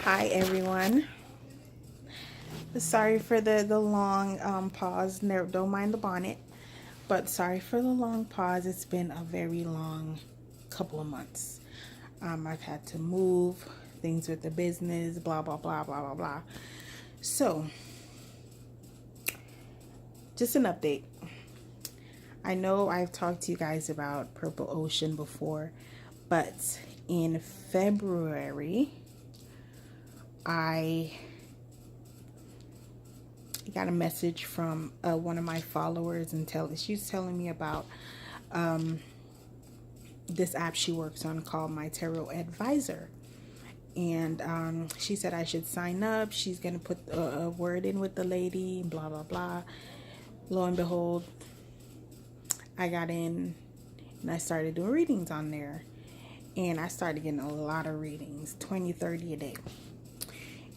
Hi everyone. Sorry for the long pause. Don't mind the bonnet, but sorry for the long pause. It's been a very long couple of months. I've had to move things with the business, blah blah blah blah blah blah. So, just an update. I know I've talked to you guys about Purple Ocean before, but in February, I got a message from one of my followers and she's telling me about this app she works on called My Tarot Advisor. And she said I should sign up. She's going to put a word in with the lady, blah, blah, blah. Lo and behold, I got in and I started doing readings on there. And I started getting a lot of readings, 20, 30 a day.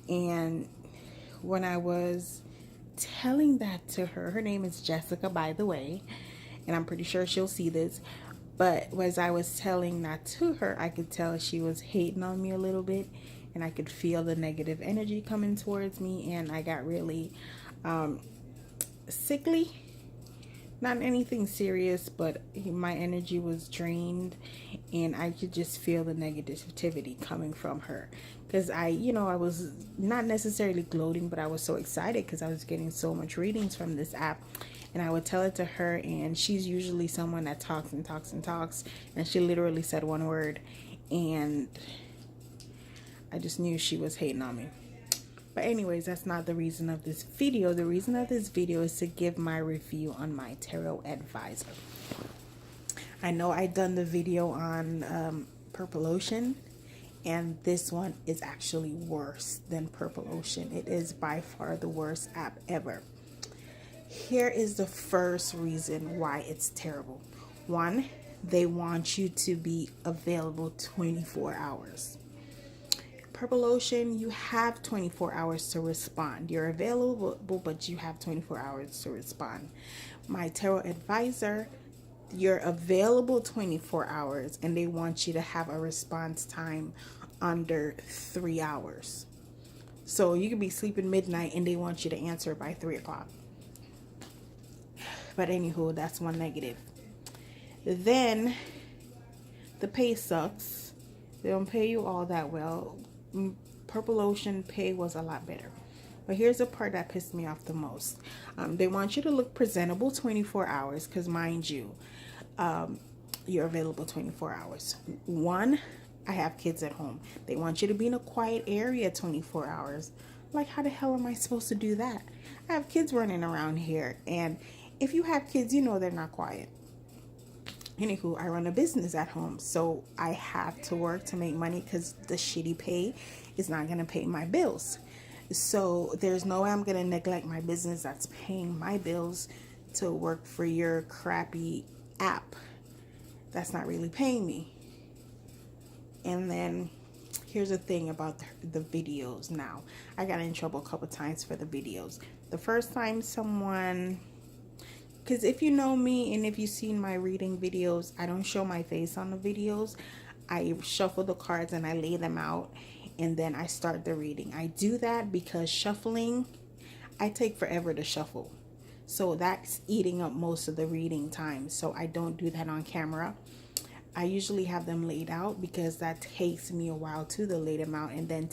And when I was telling that to her, her name is Jessica, by the way, and I'm pretty sure she'll see this, but as I was telling that to her, I could tell she was hating on me a little bit, and I could feel the negative energy coming towards me, and I got really sickly. Not anything serious, but my energy was drained, and I could just feel the negativity coming from her. Because I was not necessarily gloating, but I was so excited because I was getting so much readings from this app. And I would tell it to her, and she's usually someone that talks and talks and talks. And she literally said one word, and I just knew she was hating on me. But anyways, that's not the reason of this video. The reason of this video is to give my review on My Tarot Advisor. I know I done the video on Purple Ocean, and this one is actually worse than Purple Ocean. It is by far the worst app ever. Here is the first reason why it's terrible. One, they want you to be available 24 hours. Purple Ocean, you have 24 hours to respond. You're available, but you have 24 hours to respond. My Tarot Advisor, you're available 24 hours, and they want you to have a response time under 3 hours. So you could be sleeping midnight, and they want you to answer by 3 o'clock. But anywho, that's one negative. Then the pay sucks. They don't pay you all that well. Purple Ocean pay was a lot better. But here's the part that pissed me off the most. They want you to look presentable 24 hours because, mind you, you're available 24 hours. One, I have kids at home. They want you to be in a quiet area 24 hours. Like, how the hell am I supposed to do that? I have kids running around here, and if you have kids, you know they're not quiet. Anywho, I run a business at home, so I have to work to make money because the shitty pay is not going to pay my bills. So there's no way I'm going to neglect my business that's paying my bills to work for your crappy app that's not really paying me. And then here's the thing about the videos now. I got in trouble a couple times for the videos. The first time someone... Because if you know me and if you've seen my reading videos, I don't show my face on the videos. I shuffle the cards and I lay them out, and then I start the reading. I do that because shuffling, I take forever to shuffle. So that's eating up most of the reading time. So I don't do that on camera. I usually have them laid out because that takes me a while to lay them out, and then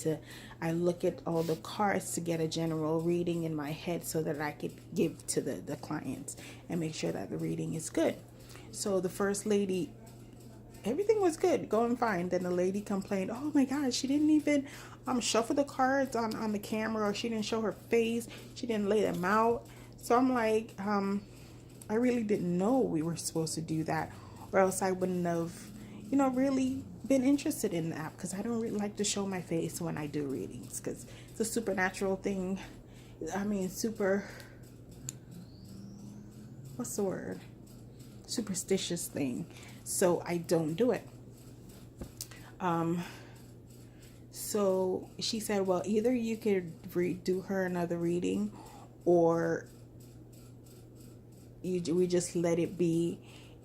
I look at all the cards to get a general reading in my head so that I could give to the clients and make sure that the reading is good. So the first lady, everything was good, going fine. Then the lady complained, oh my God, she didn't even shuffle the cards on the camera, or she didn't show her face, she didn't lay them out. So I'm like, I really didn't know we were supposed to do that, or else I wouldn't have, really been interested in the app, because I don't really like to show my face when I do readings, because it's a supernatural thing. What's the word? Superstitious thing. So I don't do it. So she said, well, either you could do her another reading, or we just let it be,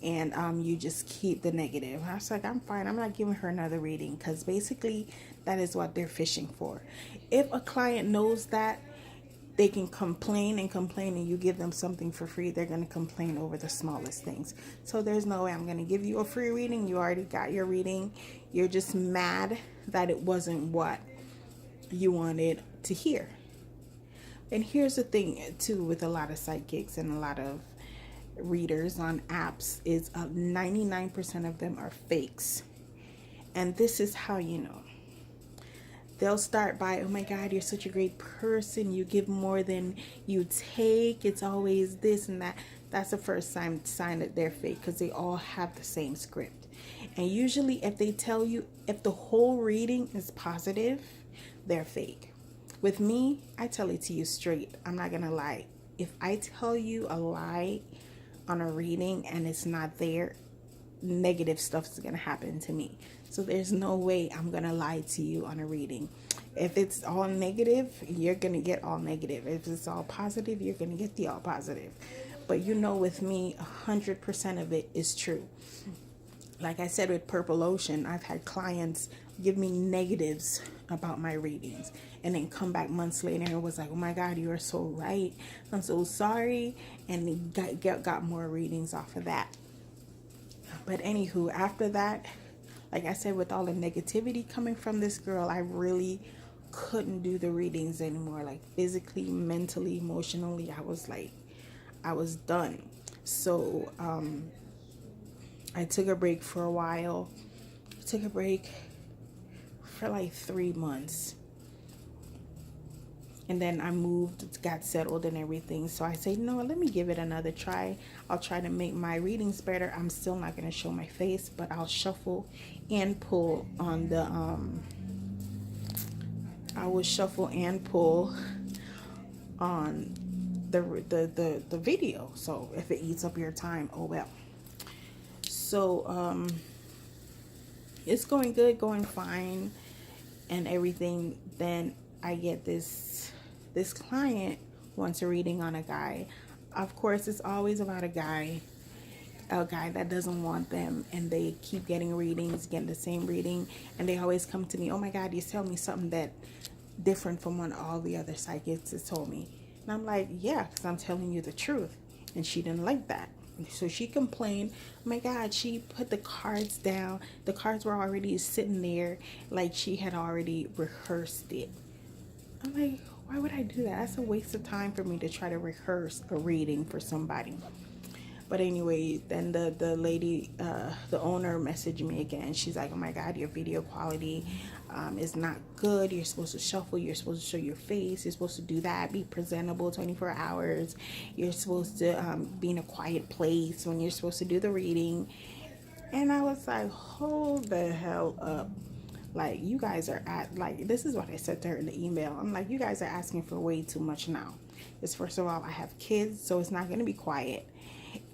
and you just keep the negative. I was like, I'm fine. I'm not giving her another reading, because basically that is what they're fishing for. If a client knows that they can complain and complain, and you give them something for free, they're going to complain over the smallest things. So there's no way I'm going to give you a free reading. You already got your reading. You're just mad that it wasn't what you wanted to hear. And here's the thing too, with a lot of psychics and a lot of readers on apps, is 99% of them are fakes. And this is how you know. They'll start by, oh my God, you're such a great person. You give more than you take. It's always this and that. That's the first sign that they're fake, because they all have the same script. And usually if they tell you, if the whole reading is positive, they're fake. With me, I tell it to you straight. I'm not going to lie. If I tell you a lie on a reading and it's not there, negative stuff is going to happen to me. So there's no way I'm going to lie to you on a reading. If it's all negative, you're going to get all negative. If it's all positive, you're going to get the all positive. But you know, with me, 100% of it is true. Like I said, with Purple Ocean, I've had clients give me negatives about my readings and then come back months later and was like, oh my God, you are so right. I'm so sorry. And got more readings off of that. But anywho, after that, like I said, with all the negativity coming from this girl, I really couldn't do the readings anymore. Like physically, mentally, emotionally, I was done. So I took a break for a while. I took a break for like 3 months. And then I moved, got settled and everything. So I said, no, let me give it another try. I'll try to make my readings better. I'm still not going to show my face, but I'll shuffle and pull on the, I will shuffle and pull on the video. So if it eats up your time, oh well. So, it's going good, going fine and everything. Then I get this client wants a reading on a guy. Of course, it's always about a guy that doesn't want them, and they keep getting readings, getting the same reading, and they always come to me, oh my God, you tell me something that different from what all the other psychics has told me. And I'm like, yeah, because I'm telling you the truth. And she didn't like that. So she complained, oh my God, she put the cards down. The cards were already sitting there like she had already rehearsed it. I'm like, why would I do that? That's a waste of time for me to try to rehearse a reading for somebody. But anyway, then the lady, the owner messaged me again. She's like, oh my God, your video quality is not good. You're supposed to shuffle. You're supposed to show your face. You're supposed to do that. Be presentable 24 hours. You're supposed to be in a quiet place when you're supposed to do the reading. And I was like, hold the hell up. Like, you guys are this is what I said to her in the email. I'm like, you guys are asking for way too much now. Because first of all, I have kids, so it's not going to be quiet.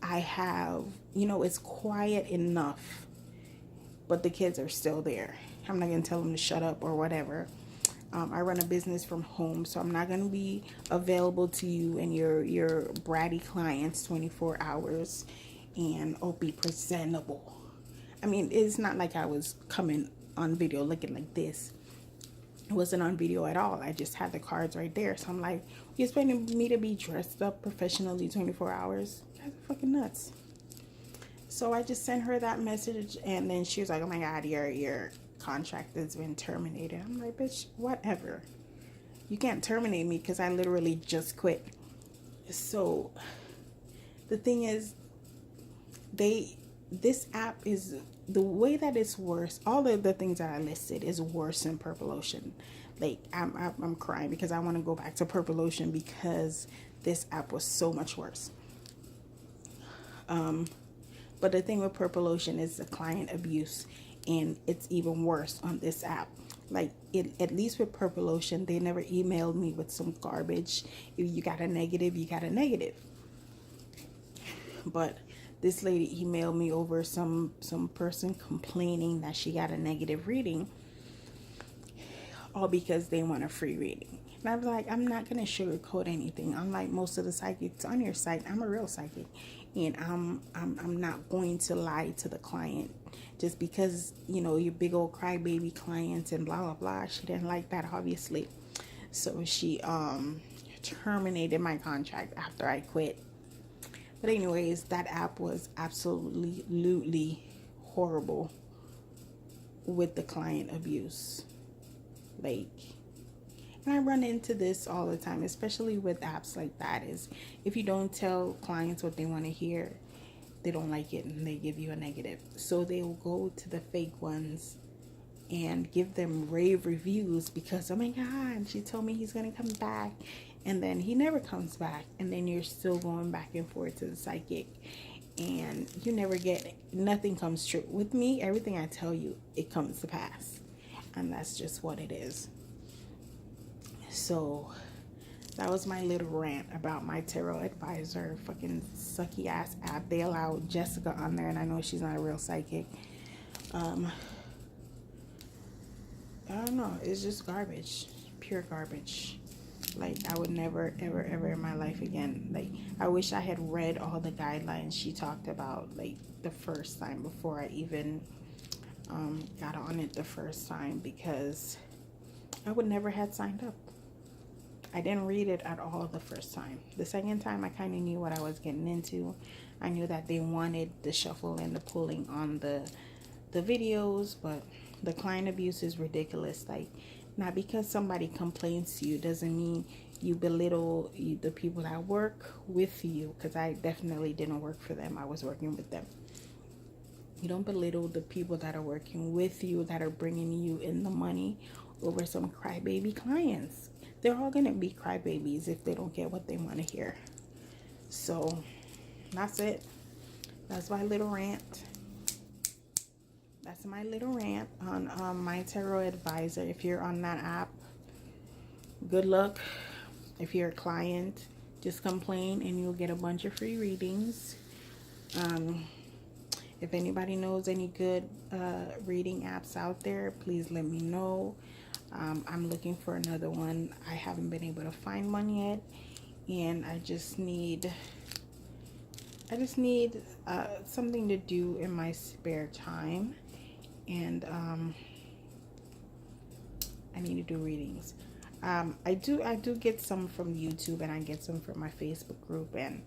I have, it's quiet enough, but the kids are still there. I'm not going to tell them to shut up or whatever. I run a business from home, so I'm not going to be available to you and your bratty clients 24 hours and be presentable. I mean, it's not like I was coming on video looking like this. It wasn't on video at all. I just had the cards right there. So I'm like, you expecting me to be dressed up professionally 24 hours? You guys are fucking nuts. So I just sent her that message, and then she was like, oh my God, your contract has been terminated. I'm like, bitch, whatever. You can't terminate me because I literally just quit. So the thing is, this app is, the way that it's worse, all of the things that I listed is worse than Purple Ocean. Like, I'm crying because I want to go back to Purple Ocean because this app was so much worse. But the thing with Purple Ocean is the client abuse, and it's even worse on this app. Like, at least with Purple Ocean, they never emailed me with some garbage. If you got a negative, you got a negative. But this lady emailed me over some person complaining that she got a negative reading, all because they want a free reading. And I was like, I'm not going to sugarcoat anything. Unlike most of the psychics on your site, I'm a real psychic. and I'm not going to lie to the client just because, you know, your big old crybaby clients and blah blah blah. She didn't like that, obviously, so she terminated my contract after I quit. But anyways, that app was absolutely horrible with the client abuse. Like, and I run into this all the time, especially with apps like that, is if you don't tell clients what they want to hear, they don't like it and they give you a negative. So they'll go to the fake ones and give them rave reviews because, oh my God, she told me he's going to come back. And then he never comes back. And then you're still going back and forth to the psychic. And you never get, nothing comes true. With me, everything I tell you, it comes to pass. And that's just what it is. So that was my little rant about my tarot advisor fucking sucky ass app. They allowed Jessica on there, and I know she's not a real psychic. I don't know. It's just garbage. Pure garbage. Like, I would never, ever, ever in my life again. Like, I wish I had read all the guidelines she talked about, like, the first time before I even got on it the first time, because I would never had signed up. I didn't read it at all the first time. The second time, I kind of knew what I was getting into. I knew that they wanted the shuffle and the pulling on the videos, but the client abuse is ridiculous. Like, not because somebody complains to you doesn't mean you belittle the people that work with you, because I definitely didn't work for them. I was working with them. You don't belittle the people that are working with you, that are bringing you in the money over some crybaby clients. They're all going to be crybabies if they don't get what they want to hear. So that's it. That's my little rant. That's my little rant on my tarot advisor. If you're on that app, good luck. If you're a client, just complain and you'll get a bunch of free readings. If anybody knows any good reading apps out there, please let me know. I'm looking for another one. I haven't been able to find one yet, and I just need something to do in my spare time, and I need to do readings. I do get some from YouTube, and I get some from my Facebook group, and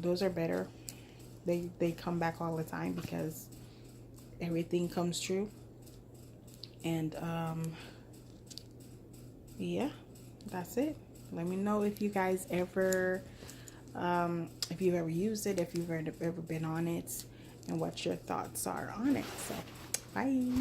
those are better. They come back all the time because everything comes true. And yeah, that's it. Let me know if you guys ever if you've ever used it, if you've ever been on it, and what your thoughts are on it. So bye.